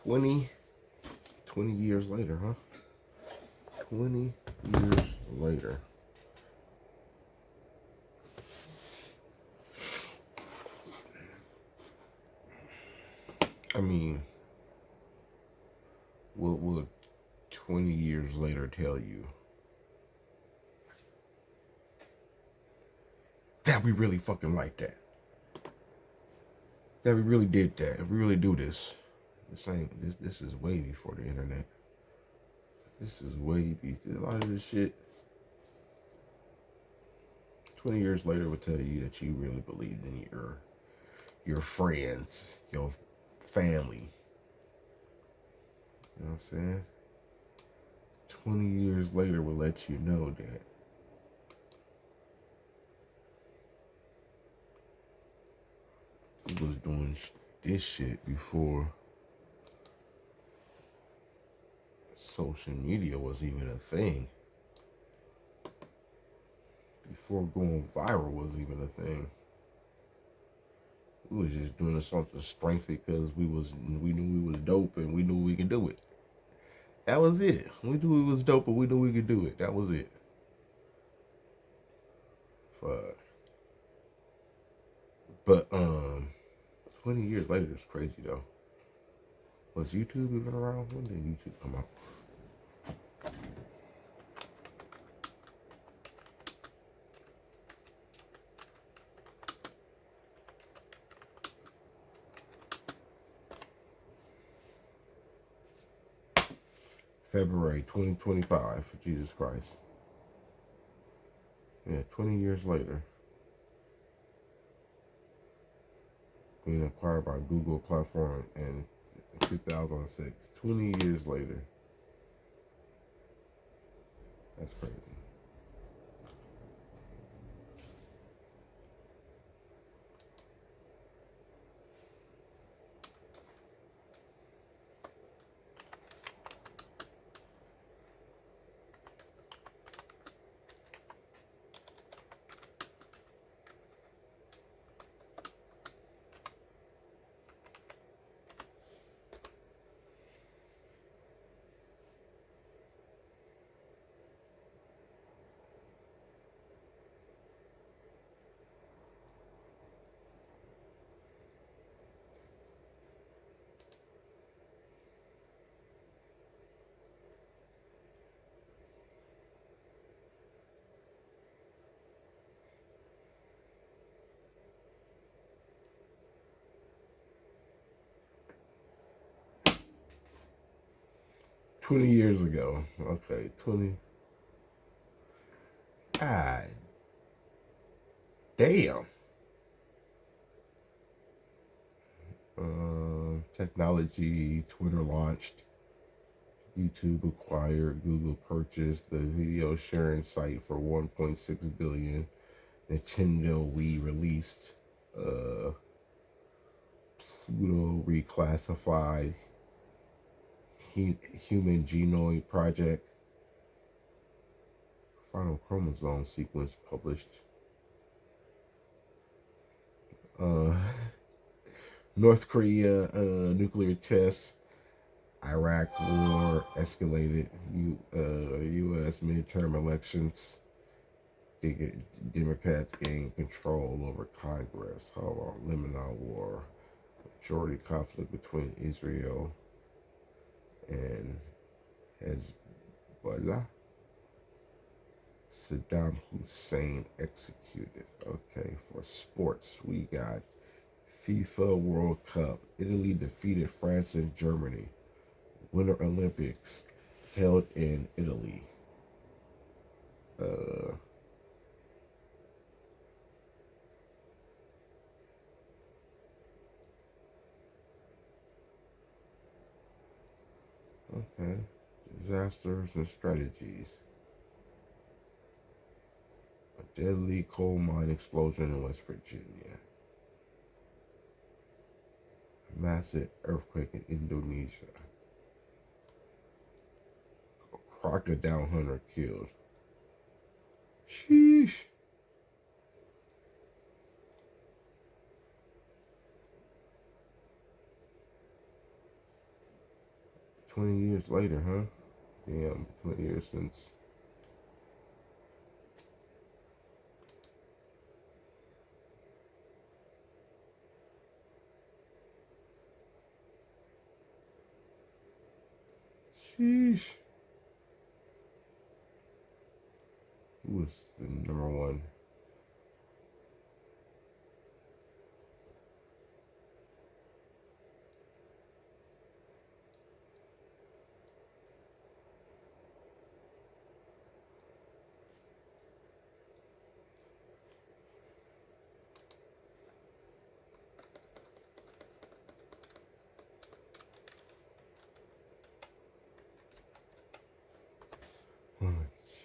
20, 20 years later, huh? 20 years later. I mean, what will 20 years later tell you? That we really fucking like that. That we really did that. We really do this. This is way before the internet. This is way before a lot of this shit. 20 years later would tell you that you really believed in your friends, your family. You know what I'm saying? 20 years later will let you know that we was doing this shit before social media was even a thing. Before going viral was even a thing. We was just doing something strength because we knew we was dope and we knew we could do it. That was it. We knew we was dope and we knew we could do it. That was it. Fuck. But 20 years later is crazy though. Was YouTube even around? When did YouTube come out? February 2025. Jesus Christ. Yeah, 20 years later. Being acquired by Google platform in 2006. 20 years later. That's crazy. $20 years ago. Okay, 20. God damn. Technology, Twitter launched, YouTube acquired, Google purchased the video sharing site for 1.6 billion. Nintendo Wii released, Pluto reclassified, Human Genome Project, Final Chromosome Sequence published. North Korea nuclear tests. Iraq war escalated. U.S. midterm elections. Democrats gain control over Congress. Hold on. Lebanon war. Majority conflict between Israel and Hezbollah. Saddam Hussein executed. Okay, for sports, we got FIFA World Cup. Italy defeated France and Germany. Winter Olympics held in Italy. Okay. Disasters and strategies. A deadly coal mine explosion in West Virginia. A massive earthquake in Indonesia. A crocodile hunter killed. Sheesh. 20 years later, huh? Damn, 20 years since. Sheesh. Who was the number one?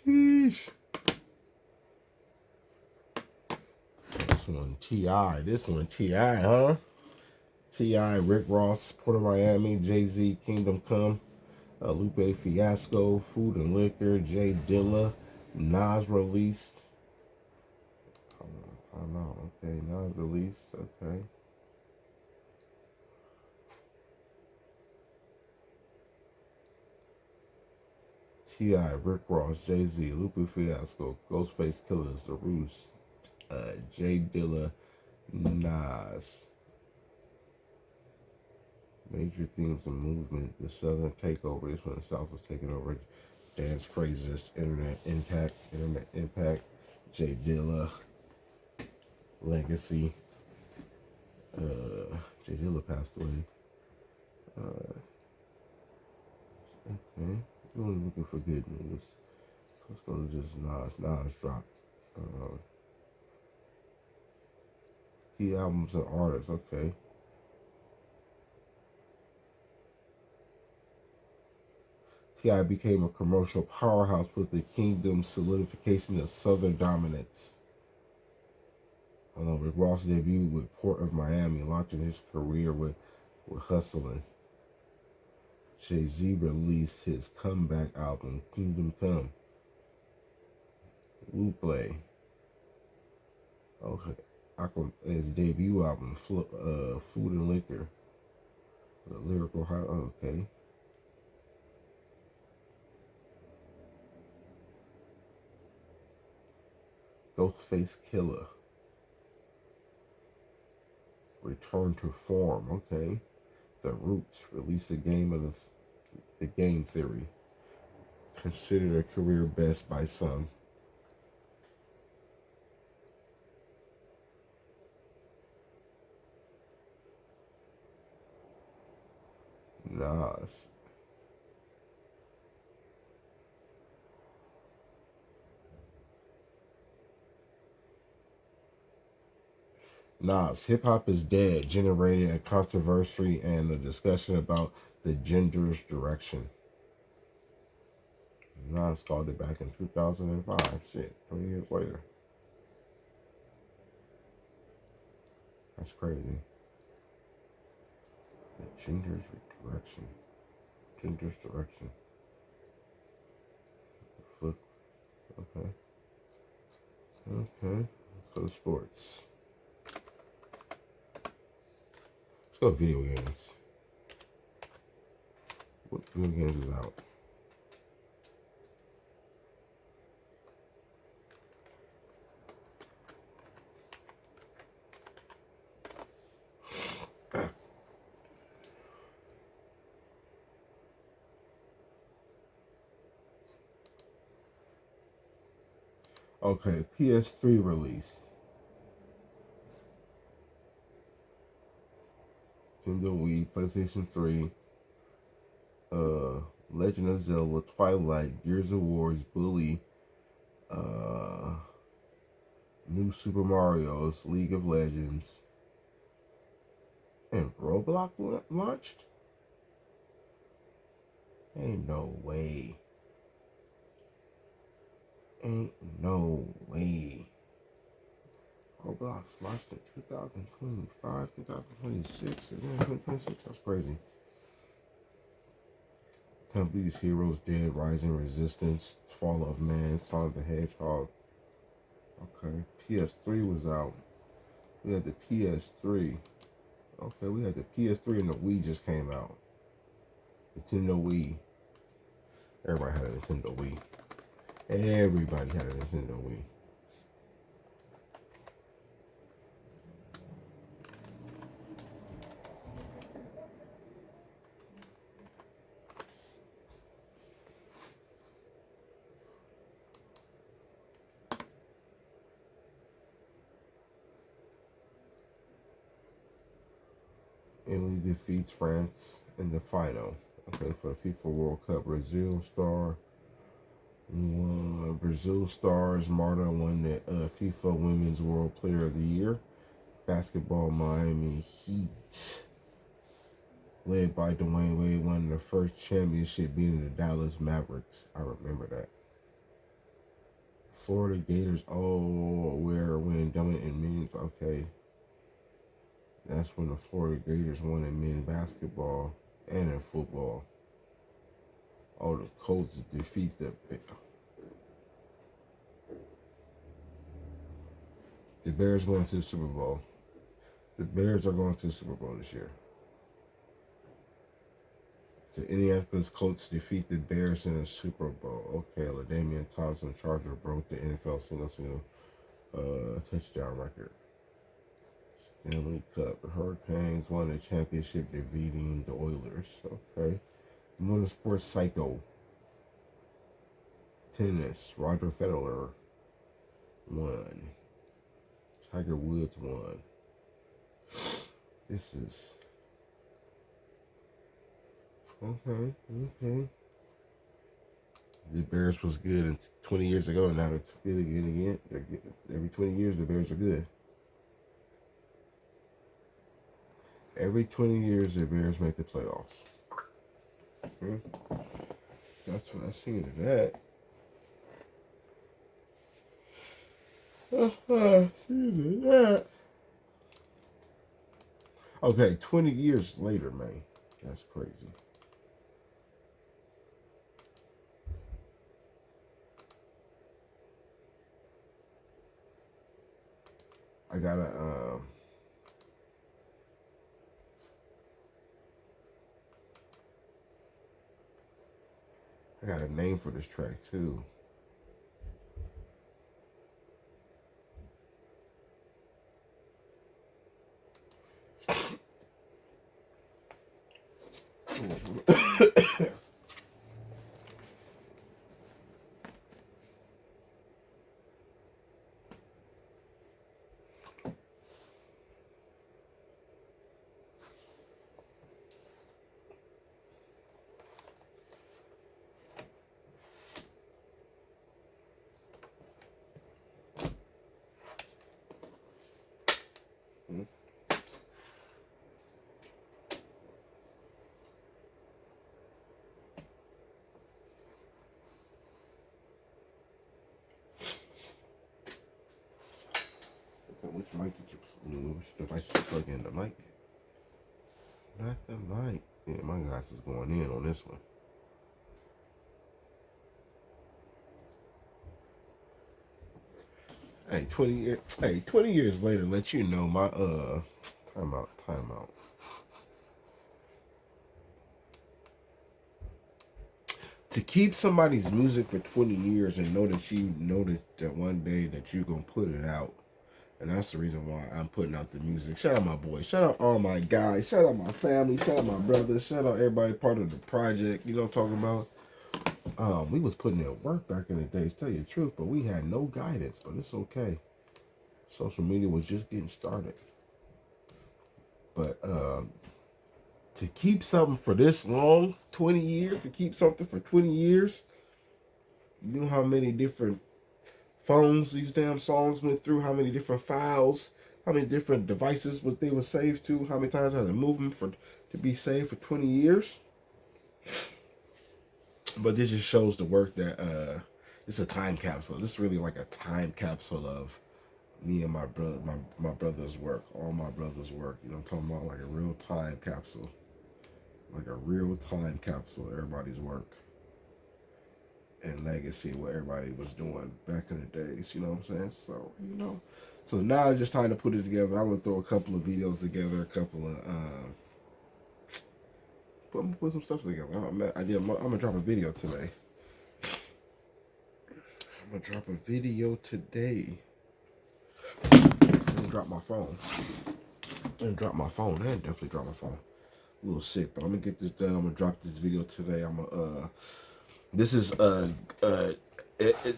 Sheesh. This one T.I. This one T.I., huh? T.I., Rick Ross, Port of Miami, Jay-Z, Kingdom Come, Lupe Fiasco, Food and Liquor, Jay Dilla, Nas released. I know. Okay, Nas released. Okay. T.I., Rick Ross, Jay-Z, Lupe Fiasco, Ghostface Killers, The Roost, Jay Dilla, Nas. Major themes and movement. The Southern takeover. This one the South was taking over. Dance craziest. Internet impact. Internet impact. Jay Dilla. Legacy. Jay Dilla passed away. Okay. We're only looking for good news. Let's go to just Nas. Nas dropped. Key albums and artists. Okay. T.I. became a commercial powerhouse with the Kingdom's solidification of Southern dominance. Rick Ross debuted with Port of Miami, launching his career with Hustling. Jay-Z released his comeback album, Kingdom Come. Lupe. Okay. His debut album, Food and Liquor. The lyrical high. Okay. Ghostface Killer. Return to Form. Okay. The Roots released the Game of the Game Theory. Considered a career best by some. Nas. Nas, Hip Hop is Dead generated a controversy and a discussion about the gender's direction. Nas called it back in 2005. Shit, 20 years later. That's crazy. The gender's direction. Gender's direction. The fuck? Okay. Okay. Let's go to sports. Let's go to video games. What video games is out? Okay, PS3 release. Nintendo Wii, PlayStation 3, Legend of Zelda, Twilight, Gears of War, Bully, New Super Mario's, League of Legends, and Roblox launched? Ain't no way. Ain't no way. Roblox launched in 2025, 2026, and then 2026. That's crazy. Companies Heroes Dead, Rising Resistance, Fall of Man, Sonic the Hedgehog. Okay, PS3 was out. We had the PS3. Okay, we had the PS3 and the Wii just came out. Nintendo Wii. Everybody had a Nintendo Wii. Everybody had a Nintendo Wii. Italy defeats France in the final. Okay, for the FIFA World Cup, Brazil stars Marta won the FIFA Women's World Player of the Year. Basketball, Miami Heat, led by Dwayne Wade, won their first championship, beating the Dallas Mavericks. I remember that. Florida Gators. Oh, where when done in men's. Okay, that's when the Florida Gators won in men's basketball and in football. Oh, the Colts defeat the Bears going to the Super Bowl. The Bears are going to the Super Bowl this year. The Indianapolis Colts defeat the Bears in the Super Bowl. Okay, LaDainian Thompson Charger broke the NFL single touchdown record. Stanley Cup. The Hurricanes won the championship, defeating the Oilers. Okay. Motorsports Psycho. Tennis. Roger Federer won. Tiger Woods won. This is okay. The Bears was good 20 years ago, and now they're good again. They're good. Every 20 years, the Bears are good. Every 20 years, the Bears make the playoffs. That's what I seen of that. Seen that. Okay, 20 years later, man. That's crazy. I got a name for this track too. Which mic did you? Which device did you plug in? The mic? Not the mic. Yeah, my guys was going in on this one. Hey, 20 years later, let you know my time out. To keep somebody's music for 20 years and know that one day that you're gonna put it out. And that's the reason why I'm putting out the music. Shout out my boys. Shout out all my guys. Shout out my family. Shout out my brothers. Shout out everybody part of the project. You know what I'm talking about? We was putting in work back in the days, tell you the truth, but we had no guidance. But it's okay. Social media was just getting started. But to keep something for this long, 20 years, to keep something for 20 years, you know how many different phones these damn songs went through, how many different files, how many different devices what they were saved to, how many times I had to move them to be saved for 20 years. But this just shows the work that it's a time capsule. This is really like a time capsule of me and my brother, my brother's work, all my brother's work. You know what I'm talking about? Like a real time capsule. Like a real time capsule of everybody's work and legacy, what everybody was doing back in the days, you know what I'm saying? So, so now it's just time to put it together. I'm gonna throw a couple of videos together, a couple of I'm gonna put some stuff together. I'm gonna drop a video today. I'm gonna drop a video today. I'm gonna drop my phone. And drop my phone. I definitely drop my phone. A little sick, but I'm gonna get this done. I'm gonna drop this video today. I'm gonna this is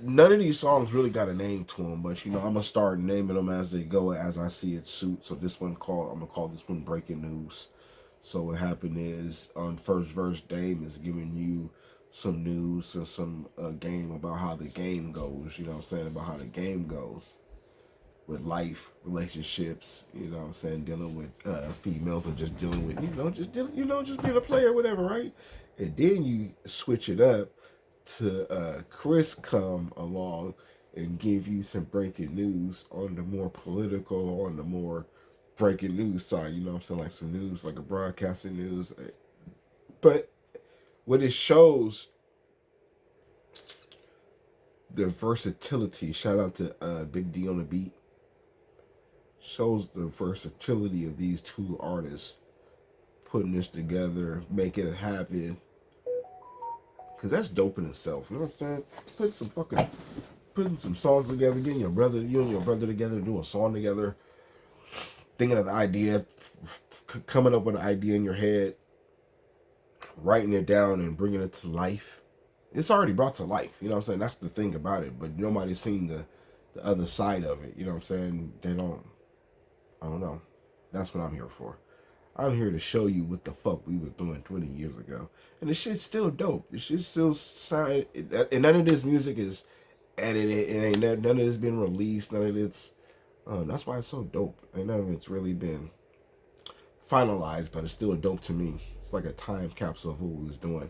none of these songs really got a name to them, but you know I'm gonna start naming them as they go, as I see it suit. So this one I'm gonna call this one Breaking News. So what happened is on first verse, Dame is giving you some news and some game about how the game goes. You know what I'm saying, about how the game goes with life, relationships. You know what I'm saying, dealing with females, or just dealing with just being a player, whatever, right? And then you switch it up to Chris come along and give you some breaking news on the more political, on the more breaking news side. You know what I'm saying, like some news, like a broadcasting news. But what it shows, the versatility. Shout out to Big D on the beat. Shows the versatility of these two artists putting this together, making it happen. Cause that's dope in itself. You know what I'm saying? Putting some songs together, getting you and your brother together, do a song together, thinking of the idea, coming up with an idea in your head, writing it down and bringing it to life. It's already brought to life. You know what I'm saying? That's the thing about it. But nobody's seen the other side of it. You know what I'm saying? I don't know. That's what I'm here for. I'm here to show you what the fuck we was doing 20 years ago. And the shit's still dope. The shit's still sound, and none of this music is edited. It ain't none of this been released. None of it's, that's why it's so dope. And none of it's really been finalized, but it's still dope to me. It's like a time capsule of what we was doing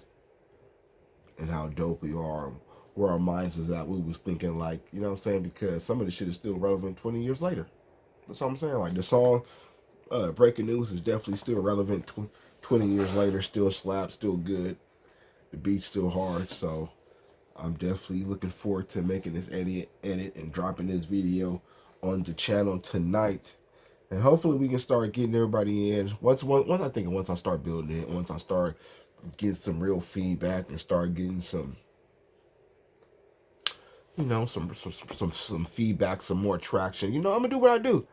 and how dope we are, where our minds was at. We was thinking, like, you know what I'm saying? Because some of the shit is still relevant 20 years later. That's what I'm saying. Like the song Breaking News is definitely still relevant 20 years later, still slaps, still good. The beat's still hard, so I'm definitely looking forward to making this edit and dropping this video on the channel tonight. And hopefully we can start getting everybody in. Once I start building it, once I start getting some real feedback and start getting some, you know, some feedback, some more traction. You know, I'm gonna do what I do.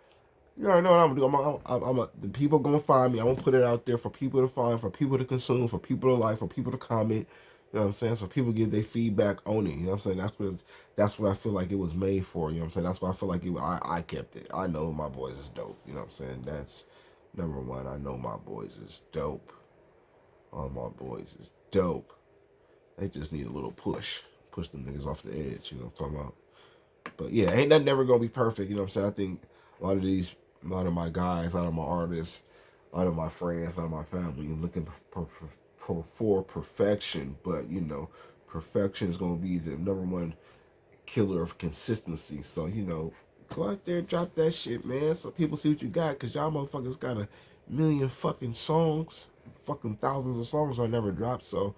You already know what I'm gonna do. The people gonna find me. I'm gonna put it out there for people to find, for people to consume, for people to like, for people to comment. You know what I'm saying? So people give their feedback on it. You know what I'm saying? That's what I feel like it was made for. You know what I'm saying? That's why I feel like I kept it. I know my boys is dope. You know what I'm saying? That's number one. I know my boys is dope. All my boys is dope. They just need a little push. Push them niggas off the edge. You know what I'm talking about? But yeah, ain't nothing ever gonna be perfect. You know what I'm saying? I think a lot of my guys, a lot of my artists, a lot of my friends, a lot of my family looking for perfection. But you know, perfection is gonna be the number one killer of consistency. So you know, go out there and drop that shit, man, so people see what you got. Cause y'all motherfuckers got a million fucking songs, fucking thousands of songs I never dropped. So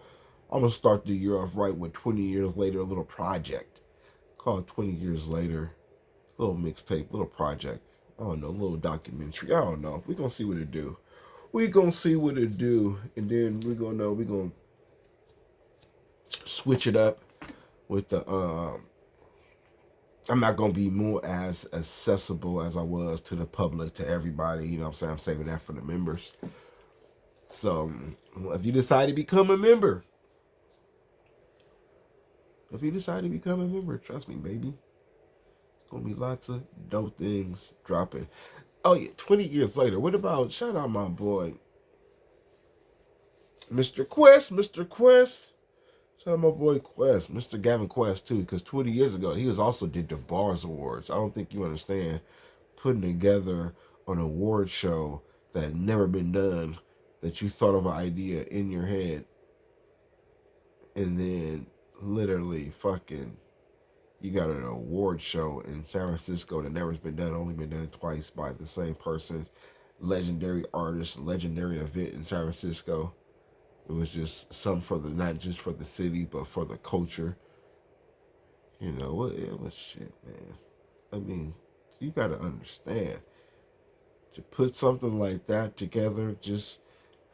I'm gonna start the year off right with 20 years later, a little project called 20 Years Later. Little mixtape, little project. I don't know, little documentary. I don't know. We gonna see what it do. We gonna see what it do, and then we gonna switch it up with the. I'm not gonna be more as accessible as I was to the public, to everybody. You know what I'm saying? I'm saving that for the members. So if you decide to become a member, trust me, baby. Gonna be lots of dope things dropping. Oh yeah, 20 years later. What about, shout out my boy, Mr. Quest, Mr. Quest. Shout out my boy Quest, Mr. Gavin Quest too, because 20 years ago he was also did the Bars Awards. I don't think you understand putting together an award show that had never been done, that you thought of an idea in your head, and then literally fucking you got an award show in San Francisco that never's been done, only been done twice by the same person. Legendary artist, legendary event in San Francisco. It was just something for not just for the city, but for the culture. You know, it was shit, man. I mean, you gotta understand. To put something like that together just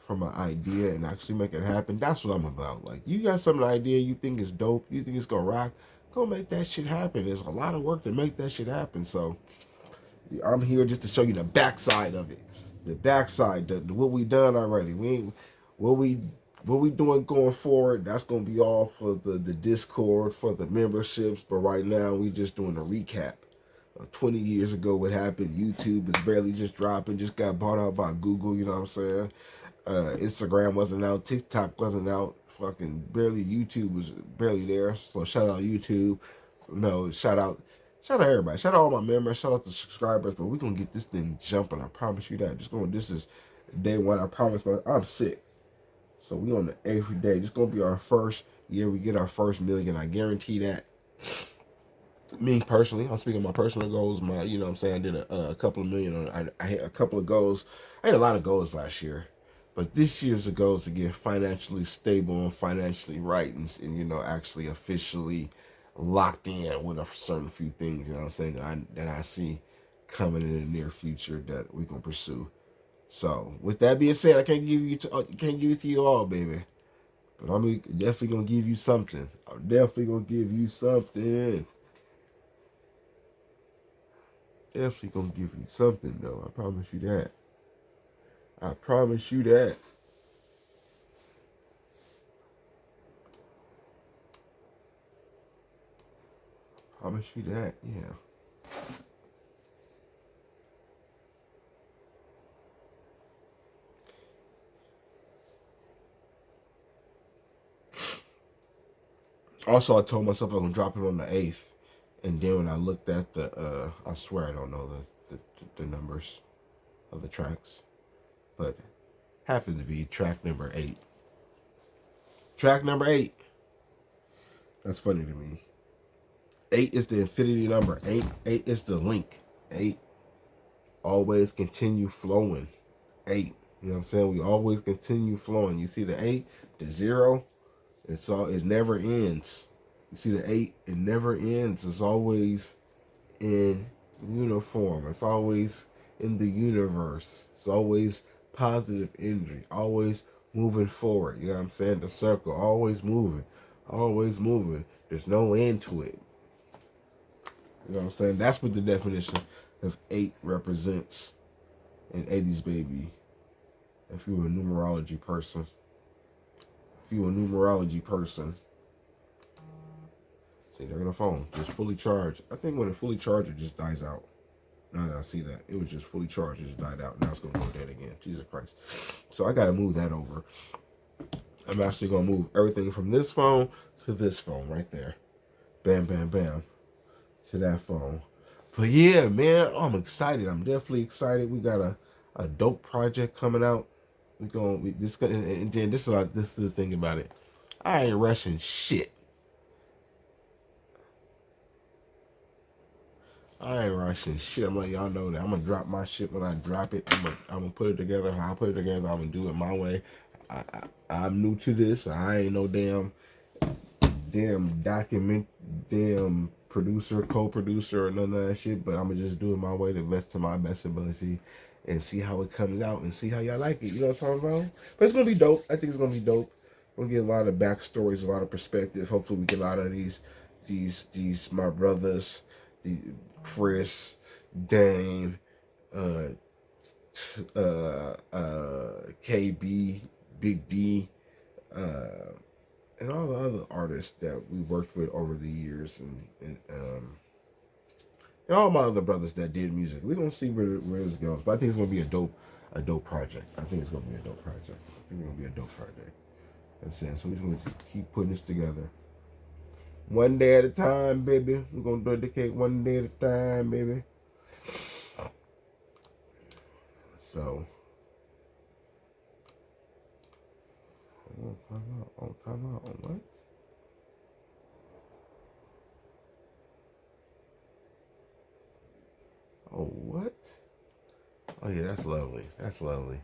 from an idea and actually make it happen. That's what I'm about. Like, you got some idea you think is dope, you think it's gonna rock, go make that shit happen. There's a lot of work to make that shit happen. So I'm here just to show you the backside of it. The backside, what we done already. We ain't what we what we doing going forward. That's gonna be all for the Discord, for the memberships. But right now we just doing a recap. 20 years ago, what happened? YouTube is barely just dropping. Just got bought out by Google. You know what I'm saying? Instagram wasn't out. TikTok wasn't out. Fucking barely. YouTube was barely there. So shout out YouTube. No, shout out everybody. Shout out all my members. Shout out the subscribers. But we gonna get this thing jumping. I promise you that. Just going. This is day one. I promise. But I'm sick. So we on the every day. This gonna be our first year. We get our first million. I guarantee that. Me personally, I'm speaking of my personal goals. My, you know what I'm saying, I did a couple of million. I hit a couple of goals. I had a lot of goals last year. But this year's a goal is to get financially stable and financially right and you know, actually officially locked in with a certain few things, you know what I'm saying, that I see coming in the near future that we're going to pursue. So, with that being said, I can't give it to you all, baby. But I'm definitely going to give you something. I'm definitely going to give you something. Definitely going to give you something, though. I promise you that. I promise you that. Promise you that, yeah. Also, I told myself I'm gonna drop it on the 8th, and then when I looked at I swear I don't know the numbers of the tracks, but happened to be track number 8. Track number 8. That's funny to me. 8 is the infinity number. Eight is the link. 8 always continue flowing. 8. You know what I'm saying? We always continue flowing. You see the 8, the 0, it never ends. You see the 8, it never ends. It's always in uniform. It's always in the universe. It's always positive energy. Always moving forward. You know what I'm saying? The circle. Always moving. Always moving. There's no end to it. You know what I'm saying? That's what the definition of 8 represents in 80s baby. If you're a numerology person. See, they're on the phone, just fully charged. I think when it's fully charged, it just dies out. Now that I see that, it was just fully charged, it just died out. Now it's gonna go dead again. Jesus Christ! So I gotta move that over. I'm actually gonna move everything from this phone to this phone right there. Bam, bam, bam, to that phone. But yeah, man, I'm excited. I'm definitely excited. We got a dope project coming out. And then this is the thing about it. I ain't rushing shit. I ain't rushing shit. I'm letting y'all know that I'm gonna drop my shit when I drop it. I'm gonna put it together how I put it together. I'm gonna do it my way. I'm new to this. I ain't no damn document, damn producer, co-producer, or none of that shit. But I'm gonna just do it my way, the best to my best ability, and see how it comes out and see how y'all like it. You know what I'm talking about? But it's gonna be dope. I think it's gonna be dope. We'll get a lot of backstories, a lot of perspective. Hopefully, we get a lot of these my brothers, the Chris, Dane, uh, KB, Big D, and all the other artists that we worked with over the years, and all my other brothers that did music. We're gonna see where this goes, but I think it's gonna be a dope project. I think it's gonna be a dope project. You know what I'm saying? So we're just gonna keep putting this together. One day at a time, baby. We're gonna dedicate one day at a time, baby. So, time out. What? Oh, what? Oh, yeah, that's lovely. That's lovely.